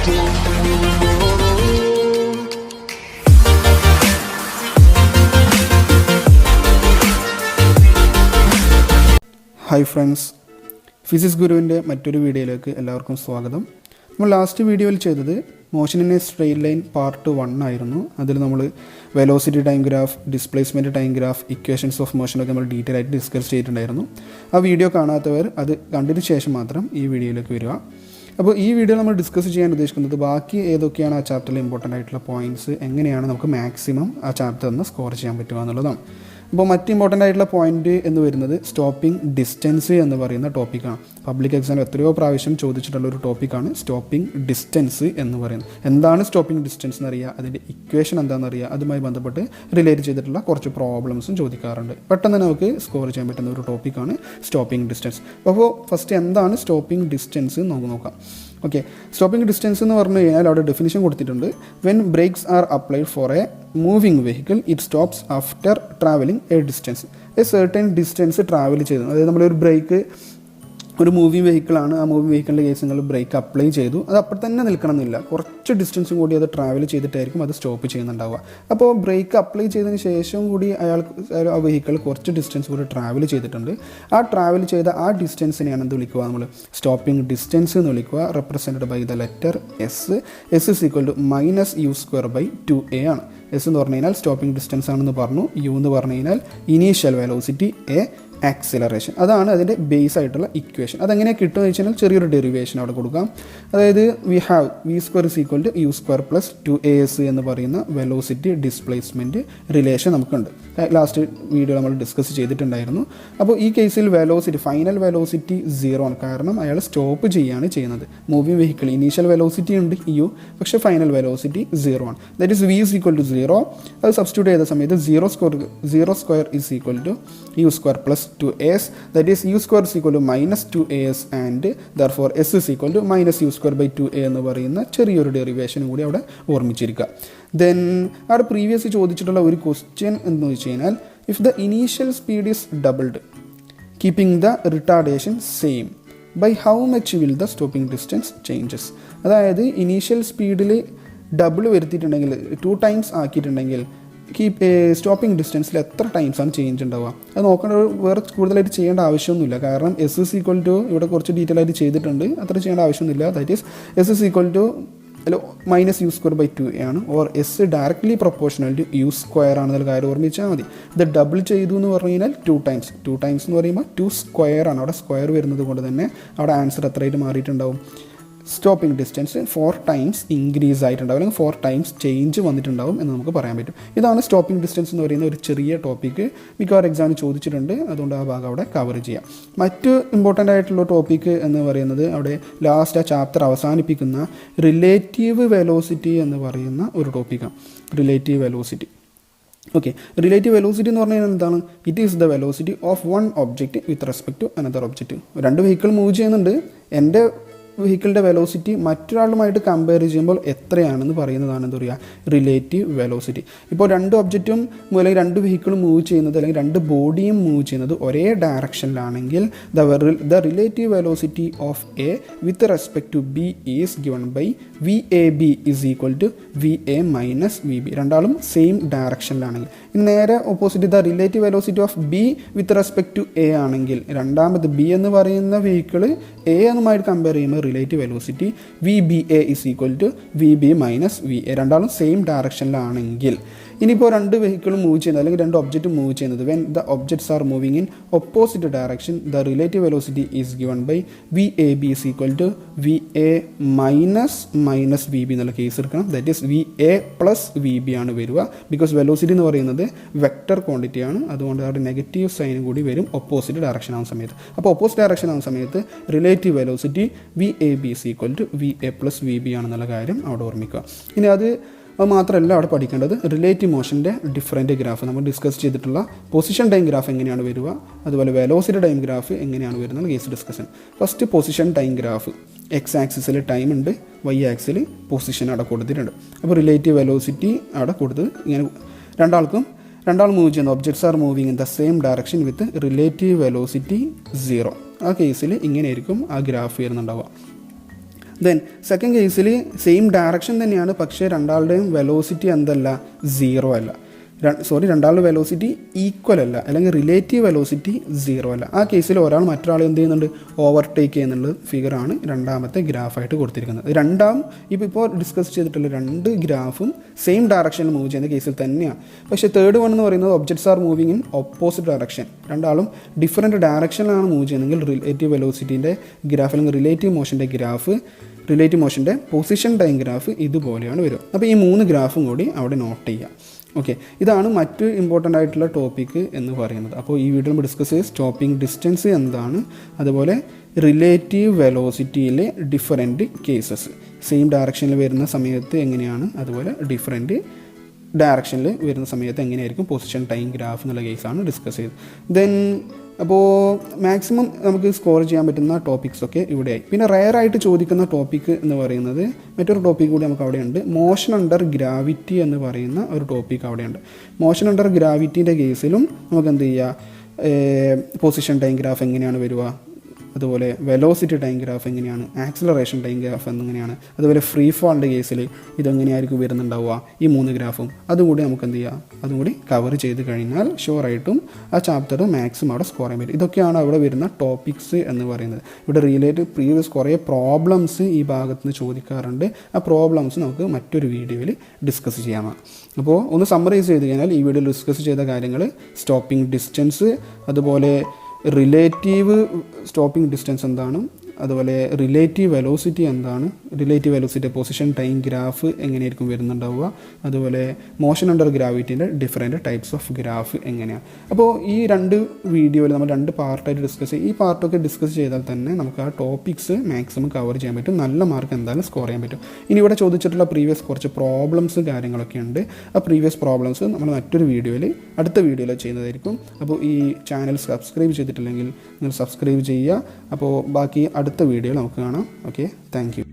Hi friends, physics ഗുരുവിൻ്റെ മറ്റൊരു വീഡിയോയിലേക്ക് എല്ലാവർക്കും സ്വാഗതം. നമ്മൾ ലാസ്റ്റ് വീഡിയോയിൽ ചെയ്തത് motion in a straight line part 1 ആയിരുന്നു. അതിൽ നമ്മൾ velocity time graph, displacement time graph, equations of മോഷനൊക്കെ നമ്മൾ ഡീറ്റെയിൽ ആയിട്ട് ഡിസ്കസ് ചെയ്തിട്ടുണ്ടായിരുന്നു. ആ വീഡിയോ കാണാത്തവർ അത് കണ്ടതിന് ശേഷം മാത്രം ഈ വീഡിയോയിലേക്ക് വരിക. അപ്പോൾ ഈ വീഡിയോ നമ്മൾ ഡിസ്കസ് ചെയ്യാൻ ഉദ്ദേശിക്കുന്നത് ബാക്കി ഏതൊക്കെയാണ് ആ ചാപ്റ്ററിൽ ഇമ്പോർട്ടൻ്റ് ആയിട്ടുള്ള പോയിൻറ്റ്സ്, എങ്ങനെയാണ് നമുക്ക് മാക്സിമം ആ ചാപ്റ്ററിൽ നിന്ന് സ്കോർ ചെയ്യാൻ പറ്റുക എന്നുള്ളതാണ്. അപ്പോൾ മറ്റ് ഇമ്പോർട്ടൻ്റ് ആയിട്ടുള്ള പോയിന്റ് എന്ന് വരുന്നത് സ്റ്റോപ്പിംഗ് ഡിസ്റ്റൻസ് എന്ന് പറയുന്ന ടോപ്പിക്കാണ്. പബ്ലിക് എക്സാമിൽ എത്രയോ പ്രാവശ്യം ചോദിച്ചിട്ടുള്ള ഒരു ടോപ്പിക്കാണ് സ്റ്റോപ്പിംഗ് ഡിസ്റ്റൻസ് എന്ന് പറയുന്നത്. എന്താണ് സ്റ്റോപ്പിംഗ് ഡിസ്റ്റൻസ് എന്നറിയുക, അതിൻ്റെ ഇക്വേഷൻ എന്താണെന്ന് അറിയുക, അതുമായി ബന്ധപ്പെട്ട് റിലേറ്റ് ചെയ്തിട്ടുള്ള കുറച്ച് പ്രോബ്ലംസും ചോദിക്കാറുണ്ട്. പെട്ടെന്ന് നമുക്ക് സ്കോർ ചെയ്യാൻ പറ്റുന്ന ഒരു ടോപ്പിക്കാണ് സ്റ്റോപ്പിംഗ് ഡിസ്റ്റൻസ്. അപ്പോൾ ഫസ്റ്റ് എന്താണ് സ്റ്റോപ്പിംഗ് ഡിസ്റ്റൻസ് എന്ന് നോക്കാം. ഓക്കെ, സ്റ്റോപ്പിംഗ് ഡിസ്റ്റൻസ് എന്ന് പറഞ്ഞു കഴിഞ്ഞാൽ അവിടെ ഡെഫിനിഷൻ കൊടുത്തിട്ടുണ്ട്. When brakes are applied for a moving vehicle it stops after travelling a distance. A certain distance travel ചെയ്തു, അതായത് നമ്മളൊരു ബ്രേക്ക്, ഒരു മൂവിങ് വെഹിക്കിളാണ്, ആ മൂവിങ് വെഹിക്കിളിൻ്റെ കേസ് നിങ്ങൾ ബ്രേക്ക് അപ്ലൈ ചെയ്തു, അത് അപ്പോൾ തന്നെ നിൽക്കണമെന്നില്ല, കുറച്ച് ഡിസ്റ്റൻസും കൂടി അത് ട്രാവൽ ചെയ്തിട്ടായിരിക്കും അത് സ്റ്റോപ്പ് ചെയ്യുന്നുണ്ടാവുക. അപ്പോൾ ബ്രേക്ക് അപ്ലൈ ചെയ്തതിന് ശേഷം കൂടി ആ വെഹിക്കിൾ കുറച്ച് ഡിസ്റ്റൻസ് കൂടി ട്രാവൽ ചെയ്തിട്ടുണ്ട്. ആ ട്രാവൽ ചെയ്ത ആ ഡിസ്റ്റൻസിനെയാണ് എന്ത് വിളിക്കുക, നമ്മൾ സ്റ്റോപ്പിംഗ് ഡിസ്റ്റൻസ് എന്ന് വിളിക്കുക. Represented by the letter S. S is equal to -u²/2a ആണ്. എസ് എന്ന് പറഞ്ഞു കഴിഞ്ഞാൽ സ്റ്റോപ്പിംഗ് ഡിസ്റ്റൻസ് ആണെന്ന് പറഞ്ഞു. യു എന്ന് പറഞ്ഞു കഴിഞ്ഞാൽ ഇനീഷ്യൽ വെലോസിറ്റി, എ ആക്സിലറേഷൻ. അതാണ് അതിൻ്റെ ബേസ് ആയിട്ടുള്ള ഇക്വേഷൻ. അതെങ്ങനെ കിട്ടുമെന്ന് വെച്ച് കഴിഞ്ഞാൽ ചെറിയൊരു ഡെറിവേഷൻ അവിടെ കൊടുക്കാം. അതായത് we have v² = u² + 2as എന്ന് പറയുന്ന വെലോസിറ്റി ഡിസ്പ്ലേസ്മെൻറ്റ് റിലേഷൻ നമുക്കുണ്ട്. ലാസ്റ്റ് വീഡിയോ നമ്മൾ ഡിസ്കസ് ചെയ്തിട്ടുണ്ടായിരുന്നു. അപ്പോൾ ഈ കേസിൽ വെലോസിറ്റി, ഫൈനൽ വെലോസിറ്റി 0 ആണ്. കാരണം അയാൾ സ്റ്റോപ്പ് ചെയ്യുകയാണ് ചെയ്യുന്നത്. മൂവിങ് വെഹിക്കിൾ ഇനീഷ്യൽ വെലോസിറ്റി ഉണ്ട് u, പക്ഷേ ഫൈനൽ വെലോസിറ്റി 0 ആണ്. That is v = 0. അത് സബ്സ്റ്റിറ്റ്യൂട്ട് ചെയ്ത സമയത്ത് 0² = u² + 2as, that is u² = -2as and therefore s is equal to -u²/2a എന്ന് പറയുന്ന ചെറിയൊരു ഡെറിവേഷനും കൂടി അവിടെ ഓർമ്മിച്ചിരിക്കുക. ദെൻ അവിടെ പ്രീവിയസ് ചോദിച്ചിട്ടുള്ള ഒരു ക്വസ്റ്റ്യൻ എന്ന് വെച്ച് കഴിഞ്ഞാൽ, if the initial speed is doubled keeping the retardation same by how much will the stopping distance changes. അതായത് ഇനീഷ്യൽ സ്പീഡിൽ ഡബിൾ വരുത്തിയിട്ടുണ്ടെങ്കിൽ, 2 ടൈംസ് ആക്കിയിട്ടുണ്ടെങ്കിൽ സ്റ്റോപ്പിംഗ് ഡിസ്റ്റൻസിൽ എത്ര ടൈംസാണ് ചേഞ്ച് ഉണ്ടാവുക അത് നോക്കേണ്ട. വേറെ കൂടുതലായിട്ട് ചെയ്യേണ്ട ആവശ്യമൊന്നുമില്ല. കാരണം എസ് ഇസ് ഈക്വൽ ടു, ഇവിടെ കുറച്ച് ഡീറ്റെയിൽ ആയിട്ട് ചെയ്തിട്ടുണ്ട്, അത്ര ചെയ്യേണ്ട ആവശ്യമൊന്നുമില്ല. That is S is equal to -u²/2a ആണ്. Or S directly proportional to u² ആണെന്നുള്ള കാര്യം ഓർമ്മിച്ചാൽ മതി. ഇത് ഡബിൾ ചെയ്തു എന്ന് പറഞ്ഞു കഴിഞ്ഞാൽ 2 ടൈംസ് എന്ന് പറയുമ്പോൾ 2² ആണ്. അവിടെ സ്ക്വയർ വരുന്നത് കൊണ്ട് തന്നെ അവിടെ ആൻസർ എത്രയായിട്ട് മാറിയിട്ടുണ്ടാവും, സ്റ്റോപ്പിംഗ് ഡിസ്റ്റൻസ് 4 ടൈംസ് ഇൻക്രീസ് ആയിട്ടുണ്ടാവും, അല്ലെങ്കിൽ 4 ടൈംസ് ചേഞ്ച് വന്നിട്ടുണ്ടാവും എന്ന് നമുക്ക് പറയാൻ പറ്റും. ഇതാണ് സ്റ്റോപ്പിംഗ് ഡിസ്റ്റൻസ് എന്ന് പറയുന്ന ഒരു ചെറിയ ടോപ്പിക്ക്. മിക്കവാറും എക്സാമിന് ചോദിച്ചിട്ടുണ്ട്, അതുകൊണ്ട് ആ ഭാഗം അവിടെ കവർ ചെയ്യാം. മറ്റ് ഇമ്പോർട്ടൻ്റ് ആയിട്ടുള്ള ടോപ്പിക്ക് എന്ന് പറയുന്നത് അവിടെ ലാസ്റ്റ് ആ ചാപ്റ്റർ അവസാനിപ്പിക്കുന്ന റിലേറ്റീവ് വെലോസിറ്റി എന്ന് പറയുന്ന ഒരു ടോപ്പിക്കാണ്. Relative velocity. Okay, relative velocity എന്ന് പറഞ്ഞാൽ എന്താണ്? It is the velocity of one object with respect to another object. 2 vehicle move ചെയ്യുന്നുണ്ട്, എൻ്റെ വെഹിക്കിളിൻ്റെ വെലോസിറ്റി മറ്റൊരാളുമായിട്ട് കമ്പയർ ചെയ്യുമ്പോൾ എത്രയാണെന്ന് പറയുന്നതാണ് എന്താ പറയുക, റിലേറ്റീവ് വെലോസിറ്റി. ഇപ്പോൾ 2 ഒബ്ജക്റ്റും അല്ലെങ്കിൽ 2 വെഹിക്കിളും മൂവ് ചെയ്യുന്നത്, അല്ലെങ്കിൽ 2 ബോഡിയും മൂവ് ചെയ്യുന്നത് ഒരേ ഡയറക്ഷനിലാണെങ്കിൽ the relative velocity of A with respect to B is given by VAB = VA - VB. രണ്ടാളും സെയിം ഡയറക്ഷനിലാണെങ്കിൽ. ഇനി നേരെ opposite, the relative velocity of B with respect to A ആണെങ്കിൽ, രണ്ടാമത് ബി എന്ന് പറയുന്ന വെഹിക്കിൾ എ എന്നുമായിട്ട് കമ്പയർ ചെയ്യുമ്പോൾ relative velocity VBA = VB - VA. രണ്ടാളും സെയിം ഡയറക്ഷനിലാണെങ്കിൽ. ഇനിയിപ്പോൾ 2 വെഹിക്കിളും മൂവ് ചെയ്യുന്നത്, അല്ലെങ്കിൽ 2 ഒബ്ജക്റ്റും മൂവ് ചെയ്യുന്നത്, when the objects R moving in opposite direction the relative velocity is given by VAB = VA - VB എന്നുള്ള കേസ് എടുക്കണം. ദാറ്റ് ഈസ് VA + VB ആണ് വരിക. ബിക്കോസ് വെലോസിറ്റി എന്ന് പറയുന്നത് വെക്റ്റർ ക്വാണ്ടിറ്റിയാണ്, അതുകൊണ്ട് അവിടെ നെഗറ്റീവ് സൈൻ കൂടി വരും ഓപ്പോസിറ്റ് ഡയറക്ഷൻ ആവുന്ന സമയത്ത്. അപ്പോൾ ഓപ്പോസിറ്റ് ഡയറക്ഷൻ ആവുന്ന സമയത്ത് relative velocity VAB = VA + VB ആണെന്നുള്ള കാര്യം അവിടെ ഓർമ്മിക്കുക. ഇനി അത് മാത്രമല്ല അവിടെ പഠിക്കേണ്ടത് റിലേറ്റീവ് മോഷൻ്റെ ഡിഫറൻറ്റ് ഗ്രാഫ്. നമ്മൾ ഡിസ്കസ് ചെയ്തിട്ടുള്ള പൊസിഷൻ ടൈം ഗ്രാഫ് എങ്ങനെയാണ് വരിക, അതുപോലെ വെലോസിറ്റി ടൈം ഗ്രാഫ് എങ്ങനെയാണ് വരുന്നത് case discussion. First position time graph. X ആക്സിസിൽ ടൈം ഉണ്ട്, വൈ ആക്സിൽ പൊസിഷൻ അവിടെ കൊടുത്തിട്ടുണ്ട്. അപ്പോൾ റിലേറ്റീവ് വെലോസിറ്റി അവിടെ കൊടുത്ത് ഇങ്ങനെ രണ്ടാൾ മൂവ് ചെയ്യുന്ന objects R moving in the same direction with relative velocity 0. ആ കേസിൽ ഇങ്ങനെയായിരിക്കും ആ ഗ്രാഫ് വരുന്നുണ്ടാവുക. ദെൻ സെക്കൻഡ് കേസിൽ സെയിം ഡയറക്ഷൻ തന്നെയാണ്, പക്ഷേ രണ്ടാളുടെയും വെലോസിറ്റി എന്തല്ല, 0 അല്ല. രണ്ടാളുടെ വെലോസിറ്റി ഈക്വൽ അല്ല, അല്ലെങ്കിൽ റിലേറ്റീവ് വെലോസിറ്റി 0 അല്ല. ആ കേസിൽ ഒരാൾ മറ്റൊരാൾ എന്ത് ചെയ്യുന്നുണ്ട്, ഓവർടേക്ക് ചെയ്യുന്നുള്ള ഫിഗറാണ് രണ്ടാമത്തെ ഗ്രാഫായിട്ട് കൊടുത്തിരിക്കുന്നത്. ഇപ്പോൾ ഡിസ്കസ് ചെയ്തിട്ടുള്ള രണ്ട് ഗ്രാഫും സെയിം ഡയറക്ഷനിൽ മൂവ് ചെയ്യുന്ന കേസിൽ തന്നെയാണ്. പക്ഷേ തേർഡ് വൺ എന്ന് പറയുന്നത് objects R moving in opposite direction. രണ്ടാളും ഡിഫറൻറ്റ് ഡയറക്ഷനിലാണ് മൂവ് ചെയ്യുന്നതെങ്കിൽ റിലേറ്റീവ് വെലോസിറ്റീൻ്റെ ഗ്രാഫ് അല്ലെങ്കിൽ റിലേറ്റീവ് മോഷൻ്റെ പൊസിഷൻ ടൈം ഗ്രാഫ് ഇതുപോലെയാണ് വരും. അപ്പോൾ ഈ 3 ഗ്രാഫും കൂടി അവിടെ നോട്ട് ചെയ്യാം. ഓക്കെ, ഇതാണ് മറ്റ് ഇമ്പോർട്ടൻ്റ് ആയിട്ടുള്ള ടോപ്പിക്ക് എന്ന് പറയുന്നത്. അപ്പോൾ ഈ വീഡിയോ നമ്മൾ ഡിസ്കസ് ചെയ്ത് സ്റ്റോപ്പിംഗ് ഡിസ്റ്റൻസ് എന്താണ്, അതുപോലെ റിലേറ്റീവ് വെലോസിറ്റിയിലെ ഡിഫറെൻറ്റ് കേസസ്, സെയിം ഡയറക്ഷനിൽ വരുന്ന സമയത്ത് എങ്ങനെയാണ്, അതുപോലെ ഡിഫറെൻറ്റ് ഡയറക്ഷനിൽ വരുന്ന സമയത്ത് എങ്ങനെയായിരിക്കും പൊസിഷൻ ടൈം ഗ്രാഫ് എന്നുള്ള കേസാണ് ഡിസ്കസ് ചെയ്തത്. ദെൻ അപ്പോൾ മാക്സിമം നമുക്ക് സ്കോർ ചെയ്യാൻ പറ്റുന്ന ടോപ്പിക്സൊക്കെ ഇവിടെയായി. പിന്നെ റെയറായിട്ട് ചോദിക്കുന്ന ടോപ്പിക്ക് എന്ന് പറയുന്നത് മറ്റൊരു ടോപ്പിക് കൂടി നമുക്ക് അവിടെയുണ്ട്, മോഷൻ അണ്ടർ ഗ്രാവിറ്റി എന്ന് പറയുന്ന ഒരു ടോപ്പിക്ക് അവിടെയുണ്ട്. മോഷൻ അണ്ടർ ഗ്രാവിറ്റീൻ്റെ കേസിലും നമുക്ക് എന്ത് ചെയ്യുക, പൊസിഷൻ ടൈം ഗ്രാഫ് എങ്ങനെയാണ് വരിക, അതുപോലെ വെലോസിറ്റി ടൈം ഗ്രാഫ് എങ്ങനെയാണ്, ആക്സിലറേഷൻ ടൈം ഗ്രാഫ് എങ്ങനെയാണ്, അതുപോലെ ഫ്രീ ഫാളിൻ്റെ കേസിൽ ഇതെങ്ങനെയായിരിക്കും വരുന്നുണ്ടാവുക, ഈ 3 ഗ്രാഫും അതുകൂടി നമുക്ക് എന്ത് ചെയ്യാം, അതും കൂടി കവർ ചെയ്ത് കഴിഞ്ഞാൽ ഷുവറായിട്ടും ആ ചാപ്റ്റർ മാക്സിമം അവിടെ സ്കോർ ചെയ്യാൻ പറ്റും. ഇതൊക്കെയാണ് അവിടെ വരുന്ന ടോപ്പിക്സ് എന്ന് പറയുന്നത്. ഇവിടെ പ്രീവിയസ് കുറേ പ്രോബ്ലംസ് ഈ ഭാഗത്ത് നിന്ന് ചോദിക്കാറുണ്ട്. ആ പ്രോബ്ലംസ് നമുക്ക് മറ്റൊരു വീഡിയോയിൽ ഡിസ്കസ് ചെയ്യാമാണ്. അപ്പോൾ ഒന്ന് സമ്മറൈസ് ചെയ്ത് കഴിഞ്ഞാൽ ഈ വീഡിയോയിൽ ഡിസ്കസ് ചെയ്ത കാര്യങ്ങൾ സ്റ്റോപ്പിംഗ് ഡിസ്റ്റൻസ്, അതുപോലെ റിലേറ്റീവ് സ്റ്റോപ്പിംഗ് ഡിസ്റ്റൻസ് എന്താണ്, അതുപോലെ റിലേറ്റീവ് വെലോസിറ്റി എന്താണ്, relative velocity position time graph എങ്ങനെയായിരിക്കും വരുന്നുണ്ടാവുക, അതുപോലെ മോഷൻ അണ്ടർ ഗ്രാവിറ്റീൻ്റെ ഡിഫറെൻറ്റ് ടൈപ്സ് ഓഫ് ഗ്രാഫ് എങ്ങനെയാണ്. അപ്പോൾ ഈ 2 വീഡിയോയിൽ നമ്മൾ 2 പാർട്ടായിട്ട് ഡിസ്കസ് ചെയ്യും. ഈ പാർട്ടൊക്കെ ഡിസ്കസ് ചെയ്താൽ തന്നെ നമുക്ക് ആ ടോപ്പിക്സ് മാക്സിമം കവർ ചെയ്യാൻ പറ്റും, നല്ല മാർക്ക് എന്തായാലും സ്കോർ ചെയ്യാൻ പറ്റും. ഇനി ഇവിടെ ചോദിച്ചിട്ടുള്ള പ്രീവിയസ് കുറച്ച് പ്രോബ്ലംസ് കാര്യങ്ങളൊക്കെ ഉണ്ട്. ആ പ്രീവിയസ് പ്രോബ്ലംസ് നമ്മൾ മറ്റൊരു വീഡിയോയിൽ അടുത്ത വീഡിയോയിൽ ചെയ്യുന്നതായിരിക്കും. അപ്പോൾ ഈ ചാനൽ സബ്സ്ക്രൈബ് ചെയ്തിട്ടില്ലെങ്കിൽ നിങ്ങൾ സബ്സ്ക്രൈബ് ചെയ്യുക. അപ്പോൾ ബാക്കി അടുത്ത വീഡിയോയിൽ നമുക്ക് കാണാം. Okay, thank you.